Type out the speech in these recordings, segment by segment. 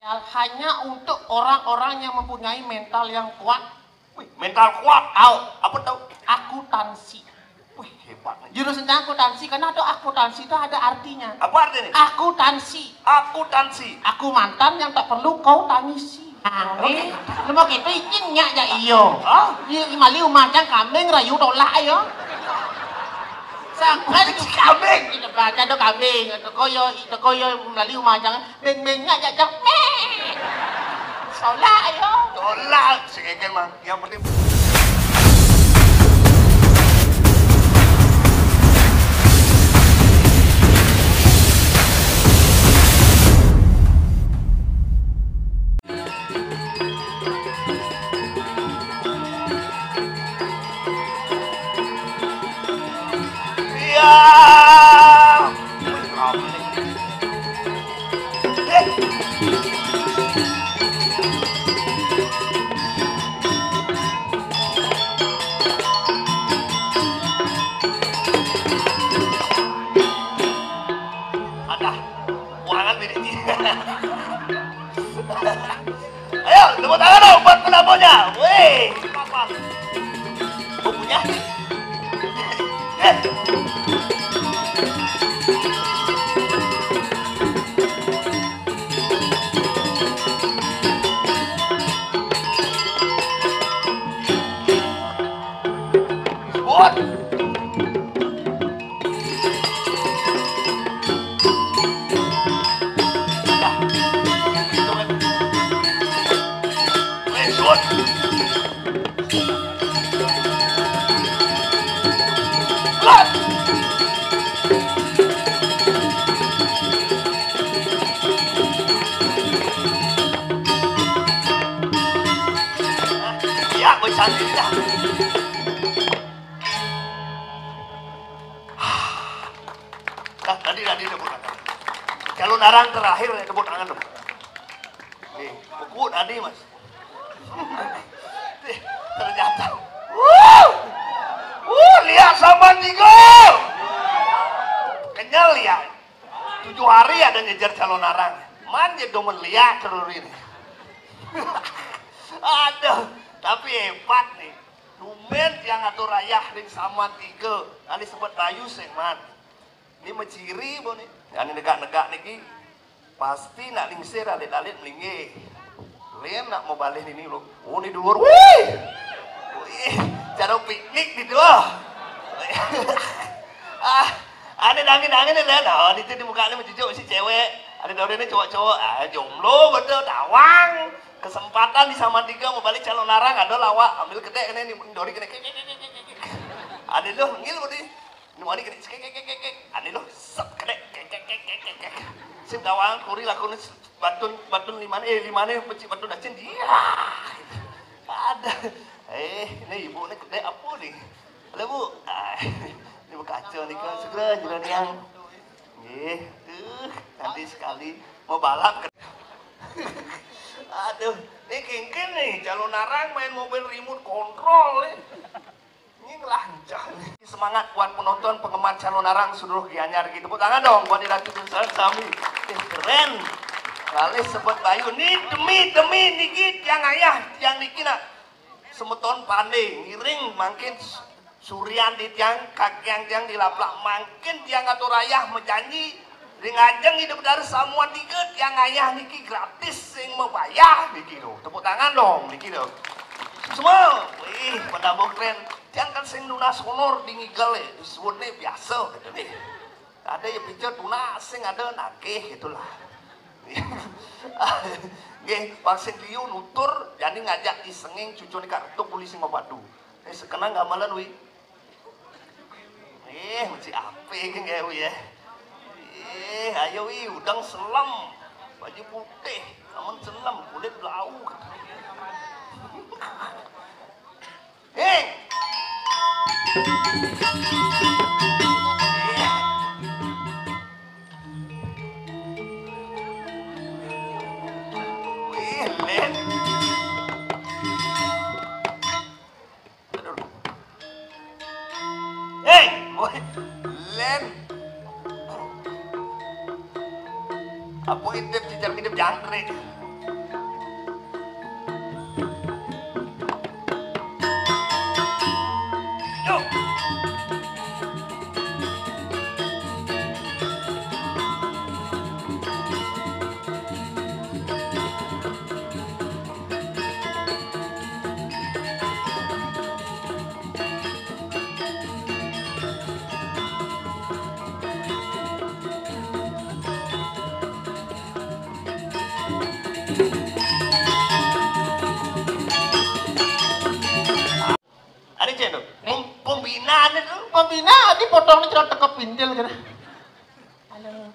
hanya untuk orang-orang yang mempunyai mental yang kuat. Wih, mental kuat. Tahu? Apa tahu? Akuntansi. Wih, hebat nih. Jurusannya akuntansi karena ada akuntansi itu ada artinya. Apa artinya? Akuntansi. Akuntansi. Aku mantan yang tak perlu kau tangisi. Ini, lu mau gitu izinnya ya iyo. Iya, imali umacang kambing rayu tolak ayo. Sampai kambing, itu baca do kambing, itu koyo melalui umacang, beng-bengnya jajak meh. Tolak ayo. Tolak, segegen mah. Yang penting. Ayo, tepuk tangan dong buat penampungnya. Wih, apa? Bukunya? Buat. Ya, gue cantik dah. Tadi tepuk tangan. Kalau narang terakhir tepuk tangan dong. Nih, buku tadi mas. Ternyata. Lihat sama Tigo. Kenyal ya. 7 hari ada ngejar calon narang. Manja domen lihat terus ini. Aduh, tapi hebat nih. Dumen yang atur rayah nih sama Tigo. Ini sempat rayu sih man. Ini menciri bo nih. Ini negak-negak nih. Pasti nak lingsir alit-alit melinggi. Lian nak mau balik ini loh. Oh ini dhuwur. Wih. Cara piknik di dua. Ada angin-angin nih lihat. Oh itu di muka ini mencucuk si cewek. Ada daun ini cowok-cowok. Jomblo betul tawang. Kesempatan di sama Tiga mau balik calon larang. Ada lawak ambil kedek ini dori kene. Ada loh ngil bodi. Ini mau kene. Ada loh sep kedek. Sim tawang kuri lakukan batun limane peci batun dacin dia. Ada. Ini ibu ini kedek apa nih? Halo bu. Ini kacau nih kan segera jalan yang. Nanti sekali mau balap. Aduh, ini kengken nih calon narang main mobil remote control nih. Ini lancar nih. Semangat buat penonton penggemar calon narang seluruh Gianyar gitu. Tepuk tangan dong buat Ratu Sami. Keren. Kali sebut Bayu nih demi niki yang ayah yang niki nak semeton pandai ngiring makin Surian di tiang kakiang di laplak makin tiang atau rayah menjanji ngajeng hidup dari samuan tiket yang ayah niki gratis sing mau bayar niki loh. Tepuk tangan dong niki loh. Semua, wih pada keren. Tiang kan sing lunas honor di ngigel disebutnya biasa gitu nih. Ada yang picture tunas sing ada nakeh itulah. Nggih, vaksin liu nutur jadi ngajak disenging cucu nih kartu polisi ngobatu. Sekenang gamalan wi. Mesti ape kan ya wi ya. Ayo wi udang selam baju putih namun selam kulit blau. Len. Len. Apa intip cicar hidup jangkrik. Ada cendol. Pembinaan itu. Pembina dipotong celok teko pintil gitu. Halo,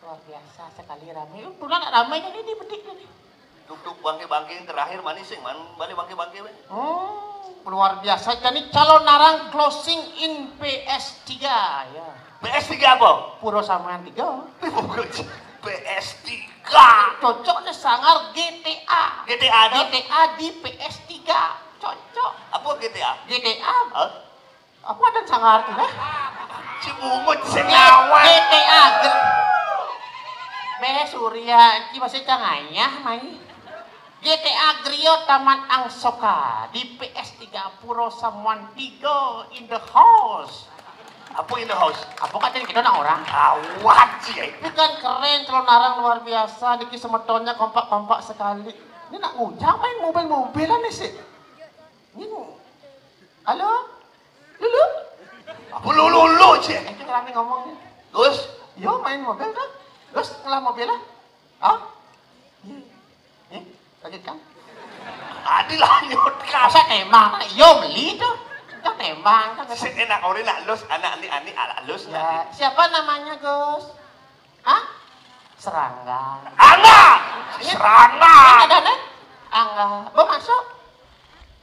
luar biasa sekali ramai. Pulang nggak ramai kan ini petik nih. Duk bangke-bangke yang terakhir manis sih, balik bangke-bangke. Luar biasa. Jadi calon narang closing in PS3 ya. PS3 apa? Puro Samuan 3. PS3. Cocoknya sangar GTA. GTA ada? GTA di PS3. Cocok. Apa GTA? GTA. Hah? Apa ada sangar kita? Cibungut senyawan. GTA. Surya, ini masih cangayah main. GTA Grio Taman Angsoka di PS3 Puro Samuan 3 in the house. Apa in the house? Apa katanya kita nak orang? Awat sih. Ini kan keren, celon narang luar biasa. Niki semetonnya kompak-kompak sekali. Ini nak ngujang main mobil-mobilan nih sih. Ini, halo, Lulu? Apa lulu sih? Itu kami ngomongnya. Terus? Yo main mobil kan? Terus setelah mobilnya? Ah? Lanjut kan? Tadi lanjutkan. Masa tembang? Yo beli tuh. Kita tembang kan? Enak orang nak lus, anak ani ala lus. Ya, siapa namanya Gus? Hah? Serangga. Angga! Serangga! Ada nih? Angga. Bo masuk?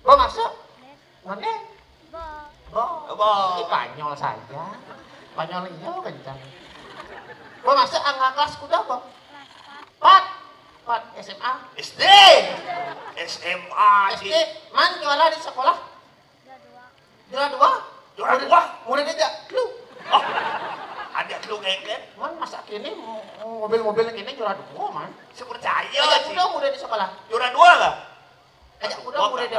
Bo masuk? Mana? Bo. Ini Spanyol saja. Spanyol iya kencang. Bo masuk Angga kelas kuda bo? Pat SMA. SD! SMA SD. Man juara di sekolah? Juara dua? Juara dua? Muridnya tidak? Lu? Oh, ada lu kan? Man masa kini mobil-mobil kini juara dua man? Sepercaya Ajak sih. kuda murid di sekolah? Juara dua nggak? Ajak kuda murid di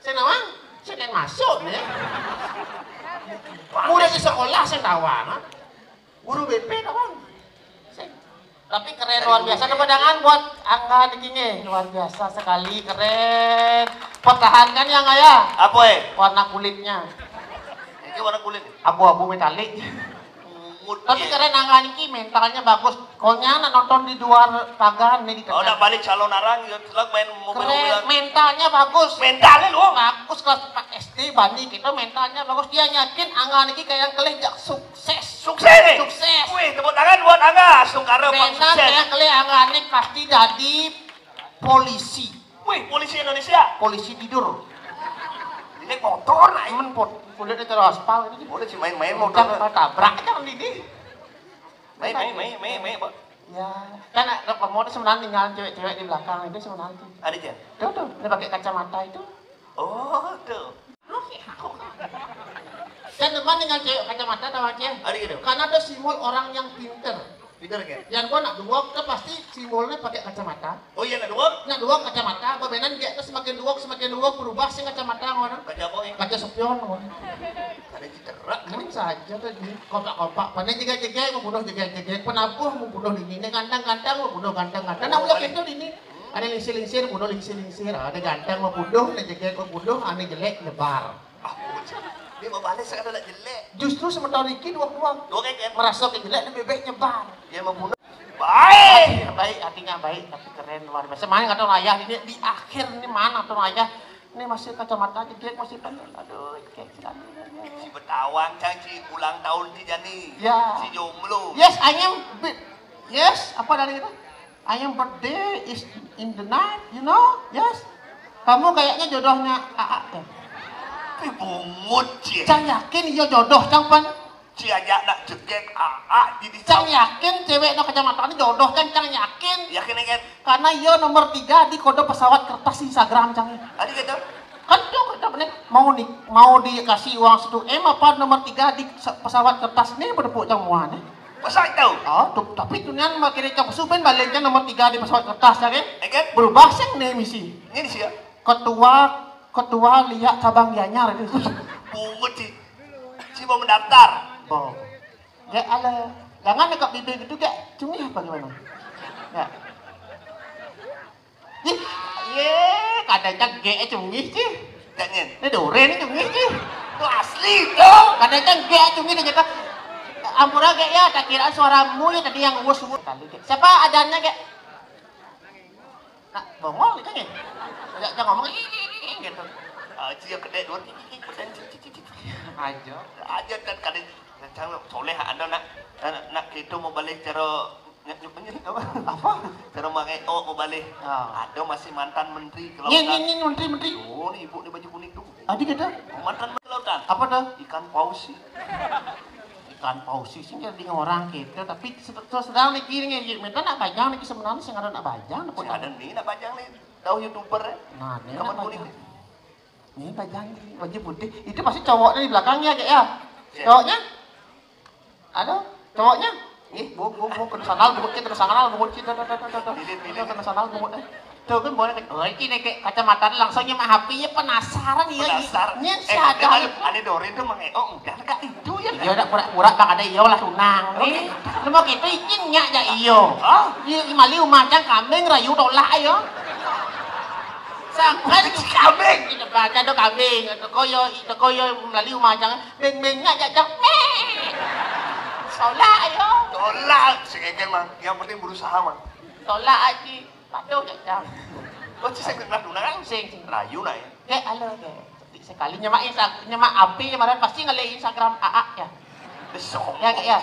Senawang? Saya masuk nih. Murid di sekolah saya tawang. Guru BP tawang. Tapi keren luar biasa. Kepadangan buat Angga dikinya luar biasa sekali, keren. Pertahankan ya nggak ya? Apa Warna kulitnya ini warna kulit. abu-abu metalik. Tapi keren Angga niki, mentalnya bagus. Konya nak nonton di luar pagar nih di Oh, nak balik calon arang, selak main keren, mobil-mobilan. mentalnya bagus. Mentalnya lu? Bagus kelas 4 SD banding kita mentalnya bagus. Dia yakin Angga niki kayak kelih jak sukses. Sukses nih? Sukses. Wih, tepuk tangan buat Angga. Sungkara Pak Benar sukses. kayak kelih Angga nih pasti jadi polisi. Wih, polisi Indonesia. Polisi tidur. Ini motor naik. Temen kulit itu aspal itu Udah sih main-main motor motor. tabrak aja ini. Main. Pak. Ya, kan pemotor sebenarnya tinggal cewek-cewek di belakang itu sebenarnya. Ada aja. Tuh, dia pakai kacamata itu. Oh, tuh. Kan teman tinggal cewek kacamata tahu aja. Ada gitu. Karena ada simbol orang yang pinter. Pintar kan? Yang gua nak duok tuh pasti simbolnya pakai kacamata. Oh iya, nak dua. Nak duok kacamata, bebenan dia tuh semakin duok berubah sih kacamata orang. Baca apa ya? Kaca spion orang. Ada citerak. Mungkin saja tadi kompak-kompak. Pandai jega-jega membunuh jega-jega. Penabuh membunuh dini. Ini gantang-gantang membunuh gantang-gantang. Nah udah gitu dini. Ada lingsir-lingsir membunuh lingsir-lingsir. Ada gantang membunuh, ada jega membunuh, ada jelek nyebar. Dia mau balik sekarang nak jelek. Justru sementara Riki duak-duak. Dua kan? Merasa ke jelek lebih baik nyebar. Dia membunuh. Baik. Baik, artinya baik, tapi keren luar biasa. Mana nggak tahu ayah ini di akhir ini mana tuh ayah? Ini masih kacamata jegek masih pendek. Aduh, jegek sekali. Si Betawang canci ulang tahun si Jani. Ya. Si jomblo. Yes, yes, apa dari itu? I am birthday is in the night, you know? Yes. Kamu kayaknya jodohnya AA ya? Tapi bungut sih. Cang yakin iya jodoh, Cang pan? Si aja nak jegek di Cang yakin cewek no kacamata ini jodoh kan? Cang yakin? Yakin kan? Karena iya nomor 3 di kode pesawat kertas Instagram, Cang. Ada gitu? Kan tuh kita bener mau dikasih uang 1 M apa nomor 3 di pesawat kertas ini berpuk Cang muan. Pasal tahu? Oh, tuh, tapi tuh nyan makin Cang supen baliknya nomor 3 di pesawat kertas, ya kan? Kan? Berubah sih nih misi. Ini sih ya. Ketua lihat cabang Gianyar itu. Bungut sih. Si mau mendaftar. Oh. Ya ala, jangan dekat bibir gitu gak cumi apa gimana? Ya. Ye, kadang-kadang ge cumi sih. Jangan. Ini dore ini cumi sih. Itu asli tuh. Kadang-kadang ge cumi dan jaka. Ampura ge ya, tak kira suaramu ya tadi yang us kali ge. Siapa adanya ge? Nak bongol kan ya? Jangan ngomong gitu. Cia gede dua. Aja kan kadang jangan soleh ada nak gitu mau balik cara apa? Cara mangeo mau balik. Ada masih mantan menteri kelautan. Ini menteri. Oh, nih ibu nih baju kuning tuh. Adi kita mantan menteri kelautan. apa tuh? Ikan paus sih. Ikan paus sih jadi orang gitu, tapi sedang nih kiri nih, minta nak bajang nih sebenarnya sih ada nak bajang. Sih ada nih nak bajang nih. Tahu YouTuber ya? Nah, ini Kapan nak kuning bajang. nih? Ini bajang baju putih. Itu pasti cowoknya di belakangnya kayak ya. Cowoknya? Ada? Cowoknya? Bu, kena sanal, bumut kita, kena sanal, bumut kita, kena sanal, bumut. Tuh kan boleh, ini kayak kacamata langsung nyemak HP-nya penasaran ya. Penasaran. Ada. Ada Dorin tuh mangeo, enggak kak itu ya. Iya udah pura-pura bang ada iyo lah tunang nih. Lu mau gitu izin nyak aja iyo. Iya mali umacang kambing rayu tolak ayo. Sampai kambing. Itu baca do kambing. Itu koyo mali umacang beng-bengnya aja cak. Tolak ayo. Tolak, sekeken mang. Yang penting berusaha mang. Tolak aja. Patuh aja. Kok sih saya kenal tunang? Sing. Rayu nak ya. Halo sekali nyemak api kemarin pasti ngeliat Instagram AA ya. Besok. Ya kak ya.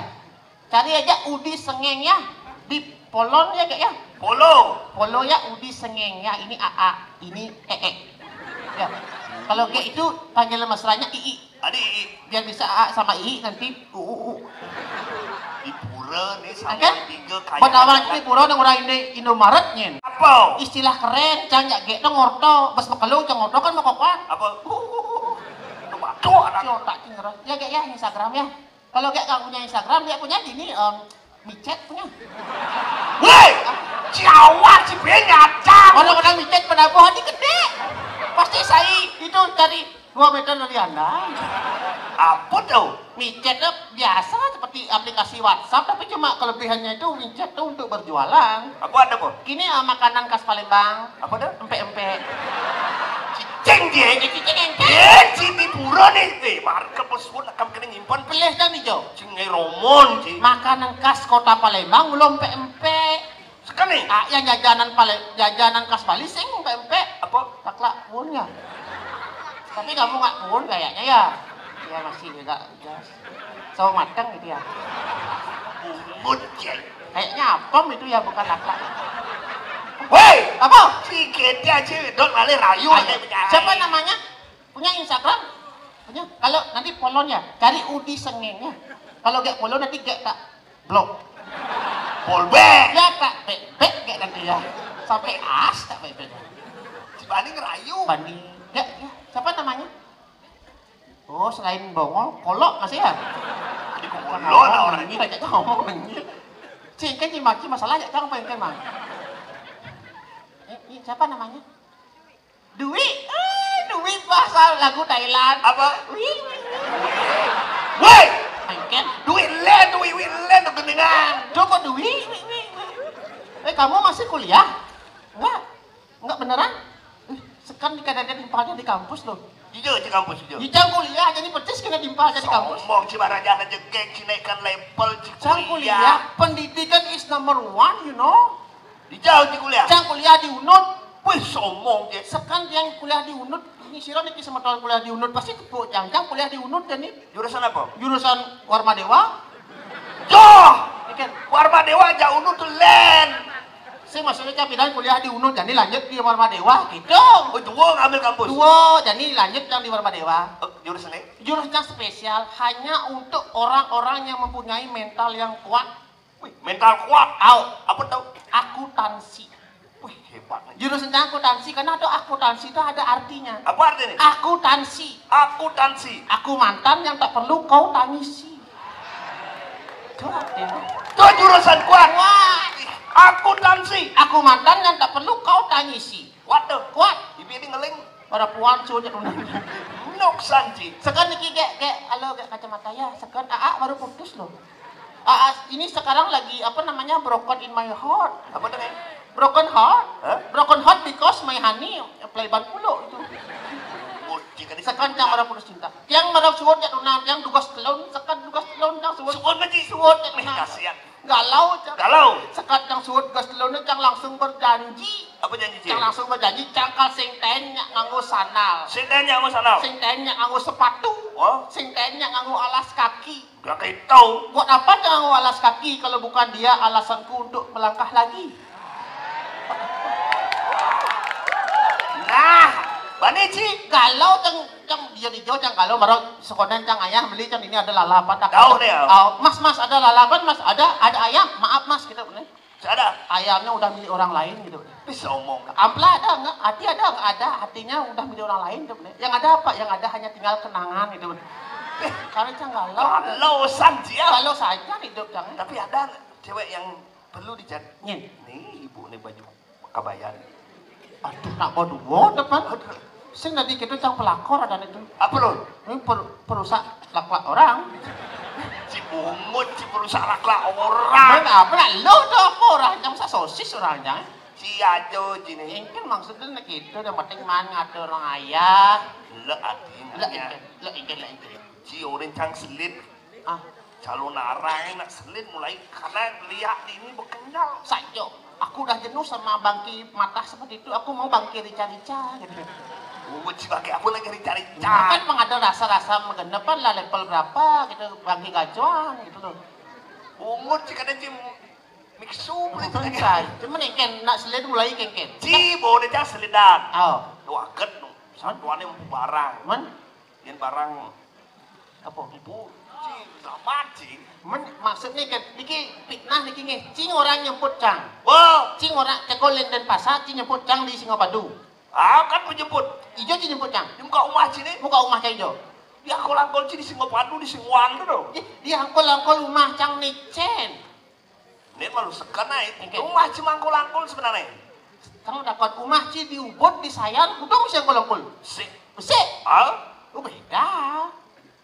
Cari aja Udi Sengeng ya. Di Polon ya kak ya. Polo ya Udi Sengeng ya. Ini AA, ini Ya. Kalau kayak itu panggilan mesranya II. Adi II. Biar bisa AA sama II nanti Di pura nih sampai okay? 3 kaya. Penawar di pura yang orang ini Indomaret nyen. Apa? Istilah keren, jangan gak ngorto, bas makalu jangan ngorto kan mau kokon. Apa? Tuh anak. Tak tinggal. Ya kayak ya Instagram ya. Kalau kayak kamu punya Instagram, dia punya di ini micet punya. Woi, Jawa si nyacang. Orang-orang micet pada buah di gede. Pasti saya itu dari 2 meter dari Anda. Apa tuh? Micet itu biasa seperti aplikasi WhatsApp, tapi cuma kelebihannya itu micet itu untuk berjualan. Apa ada kok? Kini makanan khas Palembang. Apa dah? Empek-empek. Cicing dia. Cicing engke. Si di pura nih. Market bos pun akan kena nyimpan. Pilih dan hijau. Cingai Romon sih. Makanan khas kota Palembang belum empek-empek. Sekali. Yang jajanan khas Bali sing empek-empek. Apa? Taklak pun ya. Tapi kamu nggak pun kayaknya ya. Ya masih juga sawo matang gitu ya. Bungut ya. Kayaknya apem itu ya bukan taklak. Woi, Apa? si kita sih dot lali rayu. Siapa namanya? Punya Instagram? Punya. Kalau nanti follow ya, cari Udi Sengeng ya. Kalau gak follow nanti gak tak blok. Polbek. Ya tak bek gak nanti ya. Sampai as tak bek. Si Bani ngerayu. Bani. Ya. Siapa namanya? Oh, selain bongol, kolok masih ya? Di kolok lah orang ini banyak ngomong ini. Cing kan maki masalah ya kan pengen mang. Siapa namanya? Dwi. Dwi bahasa lagu Thailand. Apa? Wih. Woi, Mungkin. duit len tuh gendingan. Coba Dwi. Kamu masih kuliah? Enggak beneran? Sekarang dikadang-kadang timpalnya di kampus loh. Jujur di kampus jujur. Jijang kuliah jadi percis kena timpalnya di kampus. Sombong Cibaraja aja geng naikkan level Jang kuliah, pendidikan is number 1, you know. Dijauh di kuliah. Jang kuliah di UNUD. Wih sombong dia. Sekarang yang kuliah di UNUD, ini sirah nih sama tahun kuliah di UNUD pasti kebo Jang kuliah di UNUD dan ini Jurusan apa? jurusan Warma Dewa. Joh, Ikan, Warma Dewa jauh nu tuh len. saya maksudnya pindah kuliah di UNUD jadi lanjut di Warma Dewa gitu. Oh dua ngambil kampus. Dua, jadi lanjut yang di Warma Dewa. Jurusannya? Jurusan spesial hanya untuk orang-orang yang mempunyai mental yang kuat. Wih, mental kuat. Apa tahu? Akuntansi. Wih, hebat. Jurusan akuntansi karena ada akuntansi itu ada artinya. Apa artinya? Akuntansi. Akuntansi. Aku mantan yang tak perlu kau tangisi. Kuat ya. Tuh jurusan kuat. Wah. Akuntansi. Aku mantan yang tak perlu kau tangisi. Kuat tuh. Kuat. Ibi ini ngeling. Pada puan sudah tunang. Noksan sih. Sekarang niki kayak halo kayak kacamata ya. Sekarang AA baru putus loh. AA ini sekarang lagi apa namanya broken in my heart. Apa tuh? Broken heart. Hah? Broken heart because my honey playban pulo itu. Jika Sekarang yang baru putus cinta. Yang baru suwot ya tunang, yang dugas telon, sekarang dugas telon yang suwot. Suwot ngaji. Suwot ya Nih tunang. kasihan. Galau. Galau. Sekarang yang suwot dugas telon yang langsung berjanji. Apa janji Ci? Cang langsung berjanji cangkal sing tenya nganggo sandal. Sing tanya nganggo sandal. Sing tenya nganggo sepatu. Oh, Sing tenya nganggo alas kaki. gak kayak tahu. Buat apa dia nganggo alas kaki kalau bukan dia alasanku untuk melangkah lagi? Nah, bani Ci. Kalau cang dia dijauh cang kalau baru sekonan cang ayah beli cang ini ada lalapan tak Tahu deh, ya. Mas ada lalapan mas ada ayam maaf mas gitu bener. Ada. Ayamnya udah milik orang lain gitu. Bisa omong. Ampla ada nggak? Hati ada nggak ada? Hatinya udah milik orang lain gitu bener. Yang ada apa? Yang ada hanya tinggal kenangan gitu bener. Karena cang Kalau saja. kalau saja hidup cang. Tapi ada cewek yang perlu dicari. Nyin. Nih ibu nih baju kabayan. Aduh nak bodoh depan. Sing nanti kita cang pelakor ada itu. Apa lo? Ini perusak lak-lak orang. Si bungut, si perusak lak-lak orang. Apa nak lo tuh orang yang sosis orang jangan. Si ajo jini. Ini maksudnya nak gitu, yang penting man ngatur orang ayah. Le artinya. Lo ikan. Si orang cang selit. Ah, Calon arang nak selit mulai karena lihat ini berkenal. sajo. Aku udah jenuh sama bangki mata seperti itu. Aku mau bangki rica-rica gitu. Bungut si pakai apa lagi cari Kan memang ada rasa-rasa menggenepan lah level berapa gitu bangki gajuan gitu loh. Bungut si kadang si mixu Bukan saya. Cuman ikan nak selit mulai ikan. si boleh cang selidan. Oh, Doakan dong. Santuannya barang. men Yang barang apa? ibu si selamat si. Men maksudnya kan, niki fitnah niki nge. Cing orang nyebut cang. Wah, Cing orang cekolin dan pasar, cing nyebut cang di Singapadu. kan menjemput. Ijo cing nyebut cang. Di muka rumah sini. Muka rumah cang ijo. Ya angkol-angkol sih di Singapadu di Singwang tuh dong. Dia angkol-angkol rumah cang nicen. Ini malu sekan naik. Oke. Rumah cuma angkol-angkol sebenarnya. Kamu dapat rumah ci di Ubud di Sayar, udah mesti angkol-angkol. Sik. Mesti. Ah, Oh beda.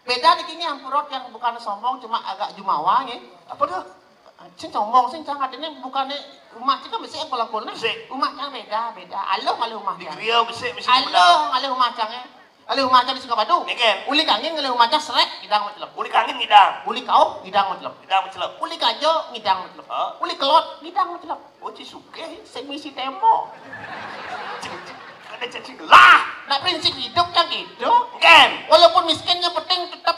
Beda di kini ampurot yang bukan sombong cuma agak jumawa ya. apa tuh? Cing sombong sing cang adene bukannya rumah cing kan mesti angkol-angkol nih. Mesti. Rumah cang beda. Aloh ngalih rumah Di cang. Riau bisa Aloh ngalih rumah cang ya. Alih rumah cang di Singapadu. Niken. Uli kangin ngalih rumah cang serek ngidang mencelep. Uli kangin ngidang. Uli kau ngidang mencelep. Ngidang mencelep. Uli kajo ngidang mencelep. Hah? Uli kelot ngidang mencelep. Oh, Cisuke. Sing misi tembok. Ada cacing lah. Nah prinsip hidup cang gitu. Ken. Walaupun miskinnya penting tetap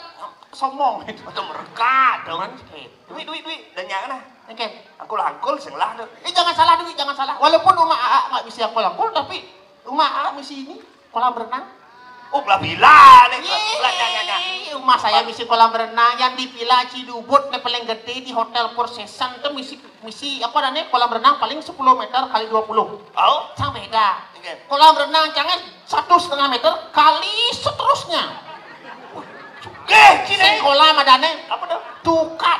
sombong itu. Atau mereka dong. Jangan gitu. Duit. Dan yang mana? Oke. Angkol-angkol sing lah tuh. Jangan salah duit, jangan salah. Walaupun rumah AA nggak bisa angkol-angkol, tapi rumah AA misi ini kolam renang. Oh, belah bila nih. Yeay, rumah saya misi kolam renang yang di Villa Cidubut, yang paling gede di Hotel Four Seasons itu misi apa namanya kolam renang paling 10 meter kali 20. Oh, Cang beda. Oke. Kolam renang cangnya 1,5 meter kali seterusnya. Sing kolam adane Apa tuh? tukat.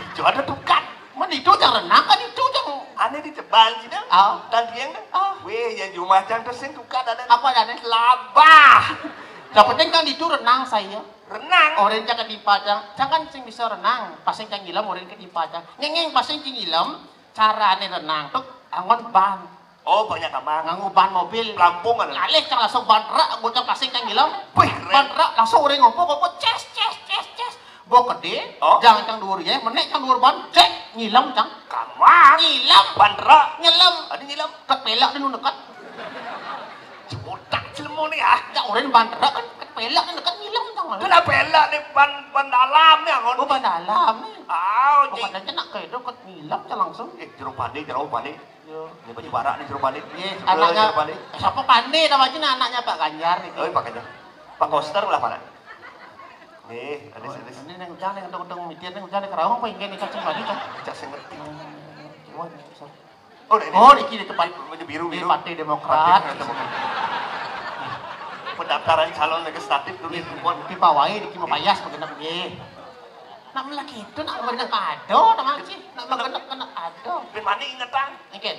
Itu ada tukat. Men itu cang renang kan itu cang Aneh di tebal sih dah. Oh. Dan dia kan. Weh, yang di rumah cang terus yang tukat ada. apa adane Labah. yang penting kan itu renang saya. Renang. Orang jangan di padang, jangan sing bisa renang, pasing cang ngilam orang ke di padang. Ngeng pasing cing ngilam, carane renang tuh angon ban, Oh, banyak kamar. nganggo ban mobil. Lampung ada. Ngalih cang langsung ban rak, gua cang pasing cang ngilam. Wih, keren. Ban rak langsung orang ngopo ces. Bo gede, Oh. jangan cang dhuwur ya, menek cang dhuwur ban, cek ngilam cang. Kamar. Ngilam, Bandra. ngilam. Ada nyilam. Ket pelak dan dekat. Cemutak cilmu nih ah. Cang orang ban rak kan ket pelak dan dekat ngilam cang. Kenapa elak nih ban dalam nih angon. Oh ban dalam nih. Ah, Bukan aja nak kedo ket ngilam cang langsung. jeruk pandi. Yo. Ini baju barak nih jeruk pandi. Yes, anaknya jeruk pandi. siapa Pandi namanya anaknya Pak Ganjar itu. Oh, pakainya. Pak Koster lah mana? Nih, ada sini. Ini yang hujan yang udang mitir yang hujan yang kerawang apa yang kacang bali kan. Cak saya ngerti. Oh, ini. oh di kiri tempat Baju biru di biru. Partai Demokrat. Pendaftaran calon legislatif dulu itu pun. Di pawai di kimo payas begenap ye. Nak melaki itu nak mengenang kado nama sih. Nak mengenang kena kado. Ben mani ingetan. Engken.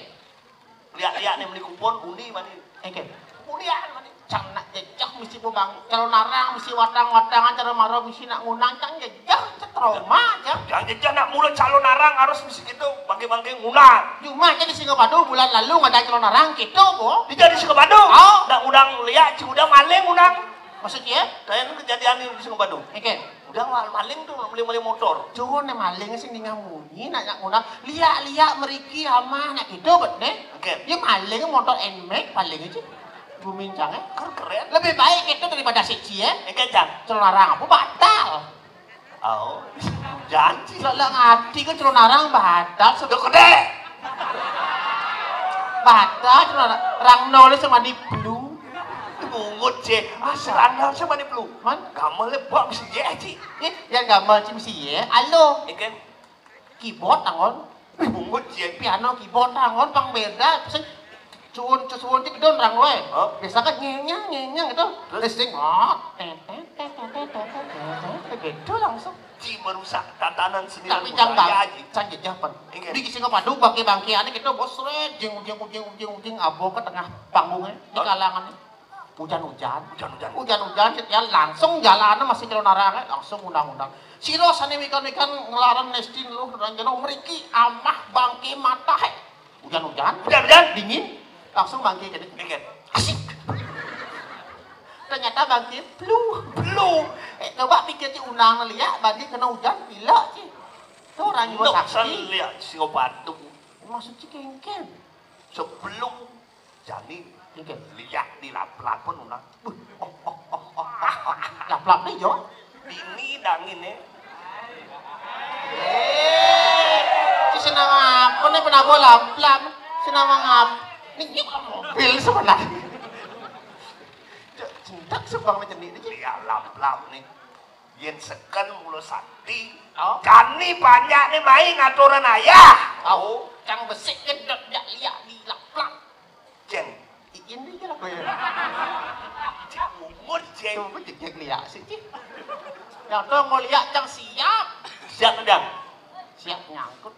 Lihat nih beli kupon undi mani. Engken. Undian mani. Cang nak jejak mesti bang calon narang mesti watang-watangan cara marah mesti nak ngundang cang jejak trauma aja. Jangan jajan nak mulai calon narang harus mesti gitu bangke-bangke ngundang. Cuma aja di Singapura bulan lalu nggak ada calon narang gitu bo. Dia di Singapura. Oh. Nak undang lihat, ci udah maling undang. Maksudnya? Dan kejadian ini di Singapura. Engken. Udah maling tuh beli motor. Cuman maling sing ngamuni nak ngundang liak meriki amah nak gitu betne. Oke. Ya maling motor NMAX paling aja. Bumincangnya Keren. lebih baik itu daripada siji ya. Kencang. Celonarang apa batal. Oh. Janji. Lah ngati ku celonarang batal Udah gede. batal celonarang nulis sama di blue. Mungut je. Asal anda sama di blue. Man, Kamu lebok mesti je aji. yang gambar cimsi ya. Halo, Ikan. keyboard tangon. Mungut je. Piano keyboard tangon pang beda. Cuun cik don rang we. Oh. Biasa kan nyenyang gitu. Terus sing gitu langsung. Ci merusak tatanan sendiri. Tapi jangan aji. can jejapan. Oke. Di sing padu bangke-bangkeane gitu bos red jeng ujung abo ke tengah panggungnya di kalangan. Hujan-hujan ya langsung jalannya masih celonarang langsung undang-undang. Siro sanemikan-mikan ngelaran nestin lu ranjano mriki amah bangke mata he. Hujan-hujan dingin langsung bangke gini. Ikan. Asik. Ternyata bangke blue. Coba pikir ci undang liat bangke kena hujan bila ci. Tuh orang juga sakti. Lihat Singapura. Maksud ci kengken. Sebelum Jani Kengken. lihat di lap-lap pun unang. Lap-lap nih jo. Ini dangin ya. Si senang apa nih pernah gue lap-lap. Senang ngap. Nih yuk mobil sebenarnya. Cinta sebang macam ini. Lihat lap-lap nih. Yen seken mulu sakti. Oh. Kani banyak nih main ngaturan ayah. Oh, cang besik gedek yak liak di lap-lap. Jeng. Iin dia lah gue. Cik mungut jeng. Tuh gue jek liak sih. Yang tuh mau liak cang siap. Siap ndang. Siap nyangkut.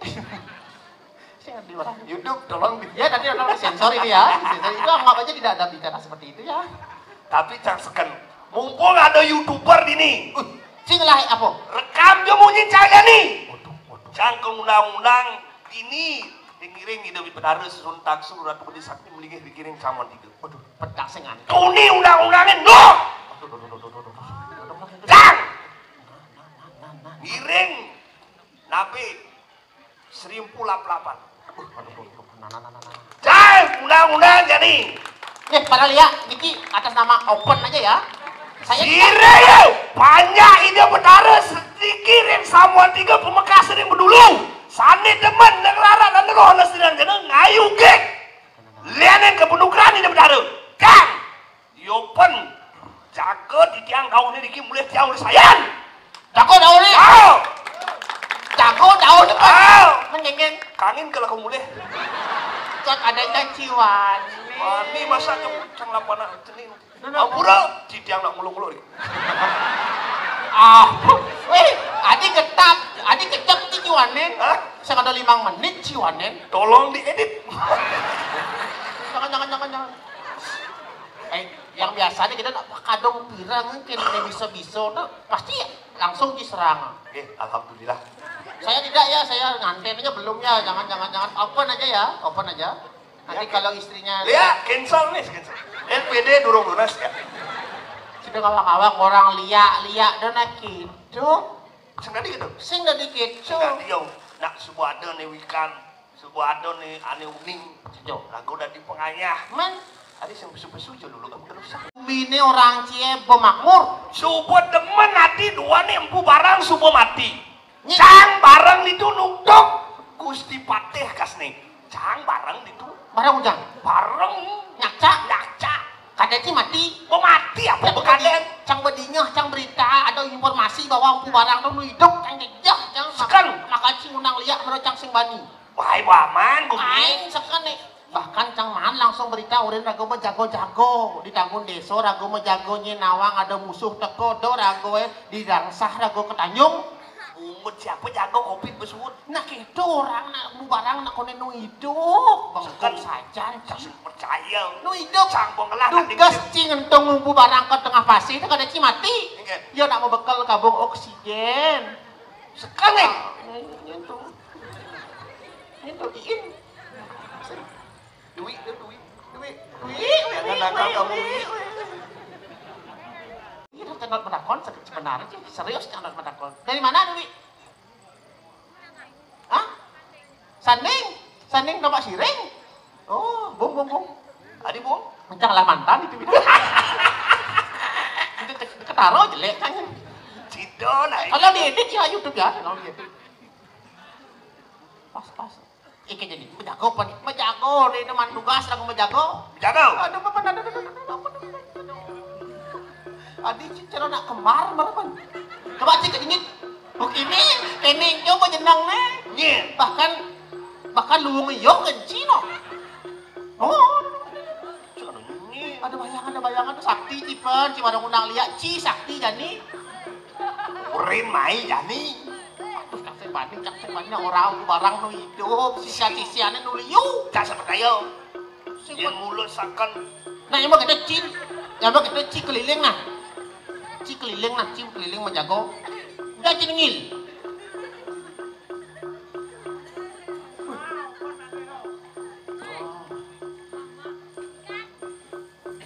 Saya di orang YouTube tolong ya tadi orang sensor ini ya. Sensor itu anggap aja tidak ada bicara seperti itu ya. Tapi cang seken. Mumpung ada YouTuber di nih. Sing lah apa? Rekam jo munyin cangnya nih. Cang ke undang-undang ini dikiring hidup di pedara suntak surat budi sakti melingih dikiring camon tiga. Waduh, petak sengan. Tuni undang-undangin no. Cang. Miring. Nabi 1088. Cang undang-undang jadi. Padahal ya, Niki atas nama open aja ya. Saya Sire yo, banyak ide pedara dikirim sama tiga pemekas yang berdulu. Sani demen negara dan roh lesiran jana ngayu gek. Lianin kepenukran ide pedara. Kang, yopen jaga di tiang daun ini diki mulai tiang oleh sayang. jago daun nih. Jago daun nih. Menyengen. Kangin kalau kamu mulai. Kan ada caciwan. Mani masa cang lapana cening. Ampura, di tiang nak mulu-mulu ni. Weh, adik ketat, adik kecek di ciwanen. Saya ada 5 menit ciwanen. Tolong diedit. Jangan. Yang biasanya kita nak kadang pirang mungkin bisa-bisa, pasti langsung diserang. Alhamdulillah. Saya tidak ya, saya nganten aja belum ya, jangan open aja ya, open aja. Nanti ya, kalau istrinya lihat cancel nih, cancel. LPD durung lunas ya. Sudah kawang-kawang orang liak dan gitu. Sing tadi gitu. Sing tadi gitu. Sing tadi yo nak sebuah ada nih wikan, sebuah ada nih ane uning. Jo, lagu udah di pengayah. Man, ada yang besu-besu aja dulu kamu terus. Bini orang Ciebo makmur. Subuh demen hati dua nih empu barang subuh mati. Cang barang itu nukdok Gusti Patih kas nih. Cang barang itu. Barang ujang. Barang nyaca. Kadang sih mati. Mau mati apa bekadeng? Cang bedingah, cang berita, ada informasi bahwa empu barang itu hidup, cang jejak, cang sekan. Maka cing undang liak menurut cang sing bani. Wahai waman, aing sekan nih. Bahkan cang man langsung berita urin rago mah jago-jago di tanggung desa rago mah jago nawang ada musuh teko do rago dirangsah rago ke Tanjung. Umut siapa jago kopi besut. Nah gitu orang nak barang nak konen nu hidup. Bangkong saja cang percaya. Nu hidup. Cang pengelah. Tugas cing entong ngumpu barang ke tengah pasir tak ada ci mati. Ya nak mau bekal kabung oksigen. Sekali. Itu diin. Duit. Jangan nakal kamu. Ini tengok benak takon sebenarnya sih serius jangan takon. Dari mana Dewi? Hah? Sanding Bapak Siring. Oh, bung. Adi bung. Mencang lah mantan itu. Itu ketaro jelek kan. Cido naik. Kalau diedit ya YouTube ya, kalau diedit. Pas. Iki jadi menjago apa nih? Menjago, ini teman tugas aku menjago. Jago. Aduh, Adik cicero nak kembar berapa? Coba cik dingin. Begini, kening coba jenang nih. Nyen. Bahkan luwung iyo kenci no. Oh. Ada bayangan tuh sakti tipen, si pada undang liat ci sakti jani. Urin mai jani. Terus kakek banding orang barang nu hidup, sisa-sisiannya nu liu. Cak seperti ayo. Yang mulut sakan. Nah, yang kita ci keliling nah. Ci keliling menjago. Udah ci ngil.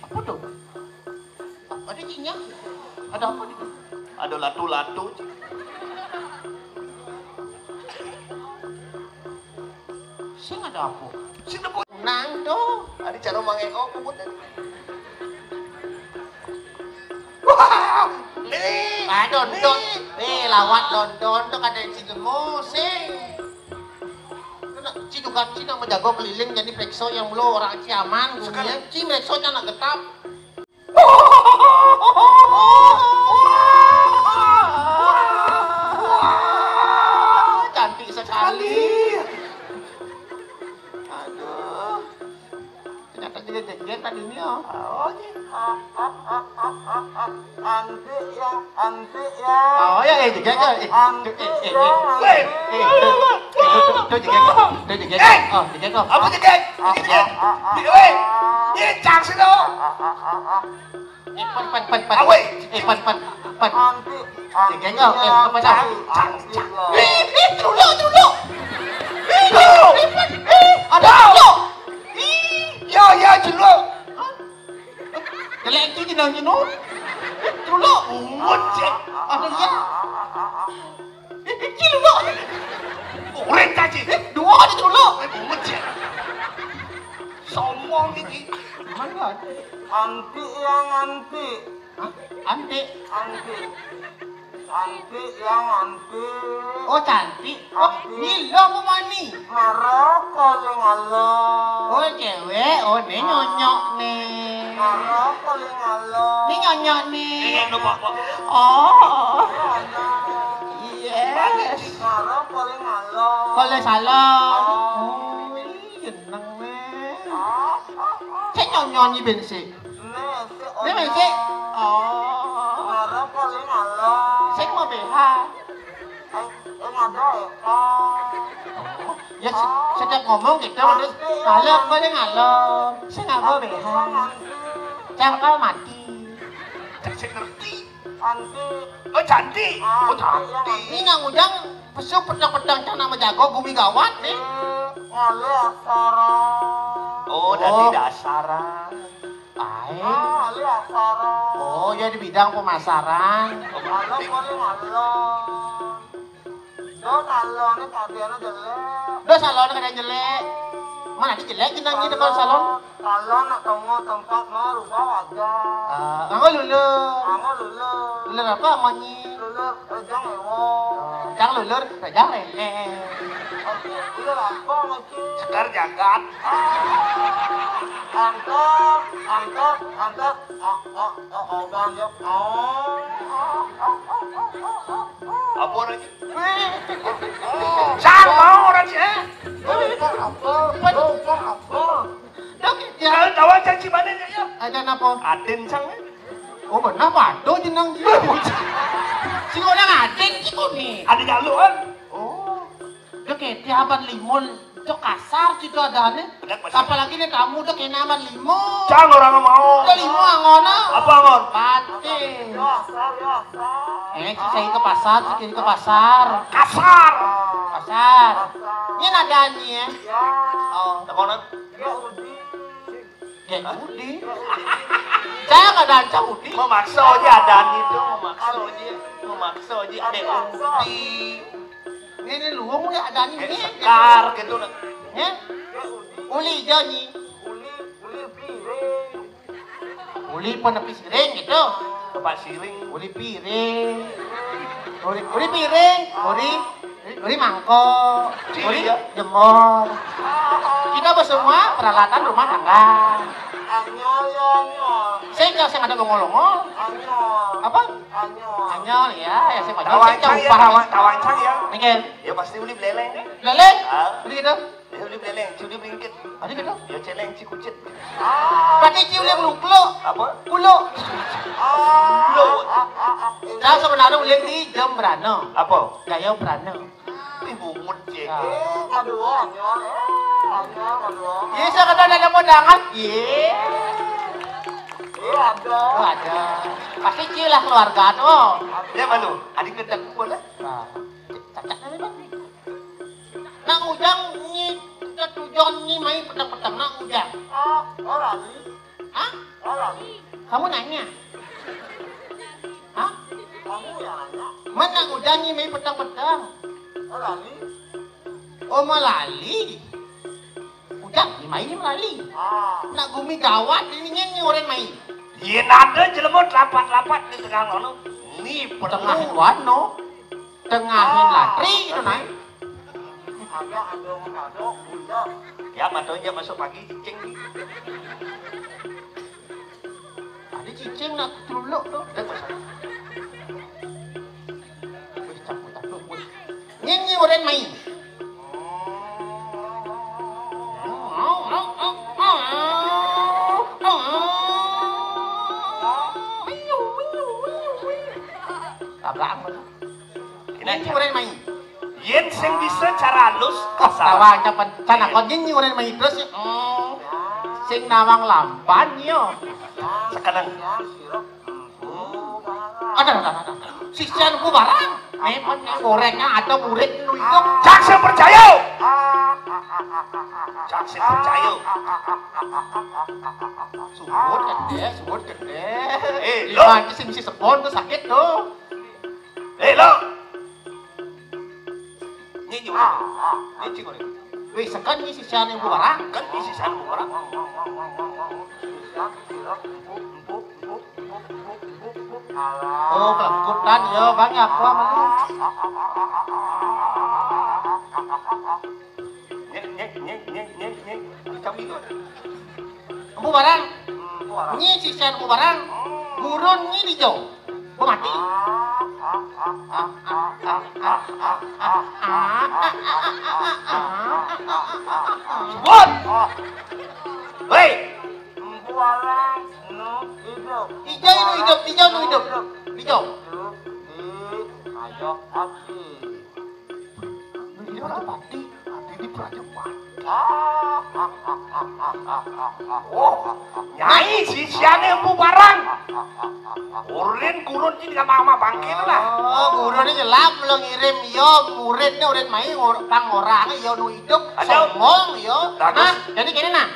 Apa tuh? Ada cinya? Ada apa di? Ada latu-latu. Sing ada apa? Si debut. Nang tuh. Adi cara mangeko kubut. Wah, Dondon. Lawat Dondon tuh kada ci gemo sing. Ci juga ci nak menjaga keliling jadi prekso yang mulu orang ci aman gumian ci prekso nya nak getap. Cantik sekali. Aduh. Ternyata jeget-jeget tadi ini oh. Antik ya. Oh ya, jeget ya. Jeget. Oh, jeget kok. Apa jeget? Weh, ini cang sih lo. Pan. Awe. Pan. Antik. Jeget kok. Apa cang? Dulu. Ada dulu. Ya, jelo. Jelek itu jenang dulu. Ngocek. Ada ya. Dulu. Urin caci. Dua ada dulu. Ngocek. Sombong ini. Mana? Antik yang antik. Antik. Antik yang antik. Oh cantik. Oh Nilo mau mani. Marah paling Allah. Oh cewek. Oh ini nyonyok nih. Marah paling Allah. Ini nyonyok nih. Ini lupa. Oh. Yes. Marah paling Allah. Kalau salon. Oh jeneng nih. Saya nyonyok nih bensin. Ini bensin. Oh. Marah paling Allah. Saya mau BH. Ada Ya sedang ngomong gitu terus ngalem kok dia ngalem. Saya nggak mau BH. Cangkal mati. Cak ngerti. Antik. Oh cantik. Oh cantik. Ini nggak ngundang pesu pedang-pedang cang nama jago bumi gawat nih. Ngale aksara. Oh dari dasaran. Baik. Ngale aksara. Oh ya di bidang pemasaran. Ngale paling Allah. Do salonnya pakaiannya jelek. Udah salon kadang jelek. Mana di jelek jenang di depan salon? Salon nak tengok tempat mah rupa wajah. Anggo lulur. Kamu lulur. Lulur apa ngonyi? Lulur rejang ewo. Cang lulur, rejang rene. Oke, lulur apa ngoci? Sekar jagat. Angkat. Oh, banyak. Apa lagi? Sang mau orang sih. Dok ya. Kalau tahu caci mana ya? Ada napa? Aden sang. Oh benar pado jenang dia. Si orang aden gitu nih. Ada jaluan. Oh. Dok ya abad limun. Dok kasar situ adanya. Apalagi nih kamu dok kena abad limun. Cang orang mau. Dok limun angona. Apa ngon? Pate. Ya. Saya ke pasar, ke pasar. Kasar. Pasar. Ini nadanya ya. Ya. Oh. Tekonan. Ya Udi. Ya Udi. Saya nggak ada Udi. Memaksa aja adan itu memaksa. memaksa aja adek Udi. Ini luang ya ada ini. Sekar gitu nah. Ya. Uli janji. Uli piring. Uli penepi siring gitu. Tempat siring. Uli piring. Uli piring. Uli mangkok. Uli jemur. Kita semua peralatan rumah tangga. Anyol ya anyol. Saya ada gongol-gongol. Anyol. Apa? Anyol. Anyol ya, saya banyak. Tawancang ya, tawancang ya. Nengkel. Ya pasti uli beleleng kan? Leleng. Ah. Beli gitu. Ya uli beleleng, culi bingkit. Ada gitu. Ya celeng cikucit. Berarti cium yang luklo. Apa? Kulo. Lo. Saya sebenarnya ulian di jam berano. Apa? Gaya berano. Ih bungut cek. Kedua anyol. Anyol kedua. Iya, saya kata ada modangan. Iya. Iya ada. Oh, ada. Pasti cium lah keluarga tuh. Ya malu. Adik kita boleh. Nah, cacak nanti bang. Nak ujang ni, kita tujuan ni main petang-petang nak ujang. Lagi. Hah? Lagi. Kamu nanya? Hah? Kamu yang nanya. Mana ujang ni main petang-petang? Lagi. Oh melali. Ujang ni main ni melali. Nak gumi gawat ini ni orang main. Iya nada jelemut lapat-lapat di tengah ngono. Ini Tengahin wano, tengahin latri itu naik. Ada. ya matonya masuk pagi cicing. Ada cicing nak tuluk tu. Dan masuk. Wih, takut. Ni orang main. Tabrak mana? Ni orang main. Yen sing bisa cara halus Tawang capan sana kon ni orang main terus. Sing nawang lampan yo. sekarang Ada. Sisian ku barang. Memang ni gorengnya ada murid nu itu. Jaksa percaya. Jaksa percaya. Subur gede. Lo. Lima sih mesti sepon tu sakit tu. Lo. Ini juga. Ini juga. Wih, sekan ni sisian yang ku barang. Kan isi sana orang. Oh, kelengkutan yo bang ya aku aman. Nyek. Macam itu. Empu barang. Ni sisian ku barang. Gurun ni di jauh. Ku mati. Sebut. Hei. Bualang nu hidup. Hijau nu hidup. Hijau. Ayo api. Hijau tu mati. Hati di Prajapat. Oh, nyai si siane empu barang. Urin kurun ini sama bangke itu lah. Oh, gurun ni gelap lo ngirim yo murid ni murid main pang orang yo nu hidup somong yo. Nah, jadi gini nah.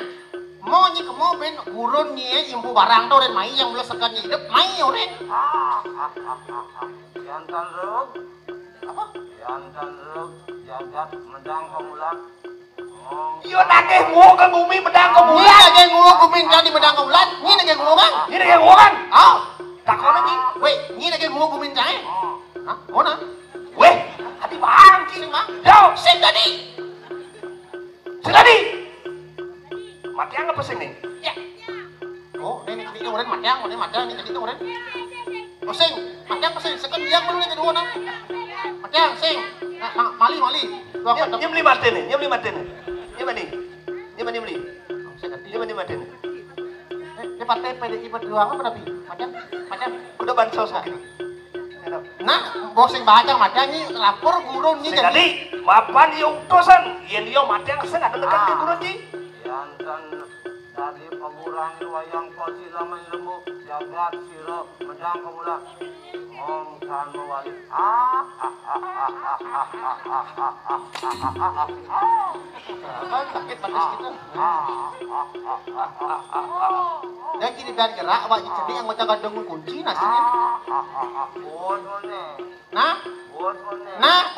Mau ni kamu ben gurun ni impu barang tu orang main yang belum sekan hidup main orang. Jantan ruk. Apa? Jantan ruk. Jagat medang kemulan. Yo nake nguo ke bumi medang ke Ni bulan. lagi ngulu kumin kan di medang bulan. Ni lagi ngulu kan? Ini yang nguo kan? Ah, Tak kau lagi. weh, ni lagi ngulu kumin cai. Hah? Mana? Weh, hati bang. Sing bang. Yo, Sing tadi. sedadi. Mati apa sih nih? Ya. Oh, ni kali orang madang, ni madang ni kali orang. Oh, sing, madang pasal sekan dia perlu ni kedua nah. Madang sing. Mali. Dua kata. Nyem lima ten nih, nyem lima ten nih. Nyem ni. Sing tadi. Nyem lima ten. Dia partai PDI Perjuangan berapa? Madang. Udah bansos kan? Nah, bos sing bahasa madang ni lapor gurun ni Sedadi, mapan yung tosan. Yen yo mati yang sen ada dekat ke guru ji. Jantan Tadi pengurangi wayang posi laman lembu jagat siro medang kemula ngong san mewali Apa sakit panas kita? Dan kini dan gerak awak jadi yang macam kandung kunci nasinya. Nah,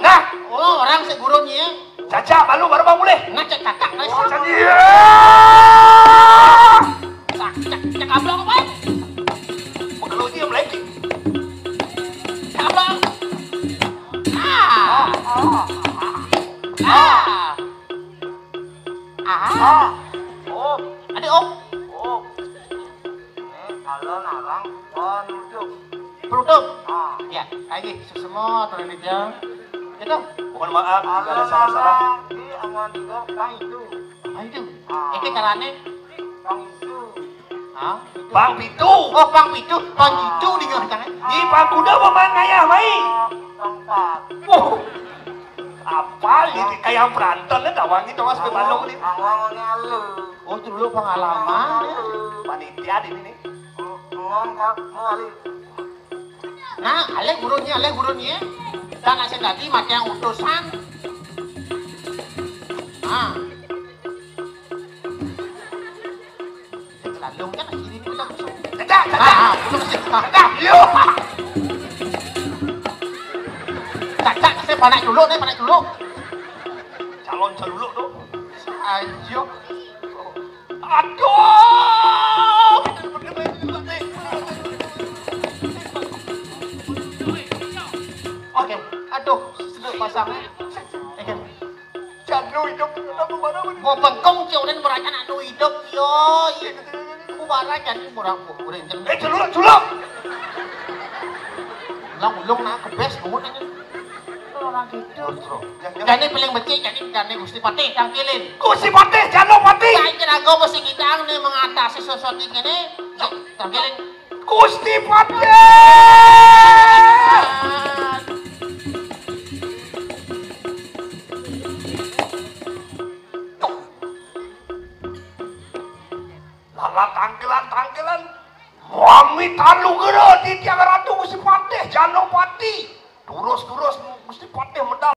nah, oh orang segurunya. Caca, malu baru bang boleh. Nah cek kakak nasi. Cek ablong apa? Kalau dia lagi. Cek ablong. Adik om. Kalau narang penutup. Penutup. Ya, lagi semua turun dia. Itu. Mohon maaf, tidak ada salah-salah. Di aman juga bang itu. Itu. Ini caranya. Bang itu. Hah? Bang Pitu. Oh, Bang Pitu, Bang Pitu di jangan. Di Bang Kuda pemain ngayah mai. Bang Pat. Apa ini kayak berantem nih tawang itu mas Balong ini. Awang ngalu. Oh, itu dulu pengalaman ya. Panitia di sini. Ngongkak mewali. Nah, aleh gurunya. Dan nasi tadi mati yang utusan. Nah. Lalu kan ini kita kusuk. Caca. Caca, yuk. Caca, saya panak dulu. Calon dulu tuh. Ayo. Aduh. Oke, aduh, sedih pasangnya. Oke. Jadu hidup kenapa mana ini? Mau bengkong jauh dan merayakan anu hidup yo. Kubara jadi murah kuring. Culuk. Ulung nak kebes bangun ini. Orang gitu. Jadi paling becik jadi Gusti Patih tangkilin. Gusti Patih, Jaluk Patih. Saya kira kau mesti kita nih mengatasi sesuatu ini. Tangkilin. Gusti Patih. Lala tangkilan. Wami talu gera di tiang ratu Gusti Patih, Jaluk Patih. Turus Gusti Patih medal.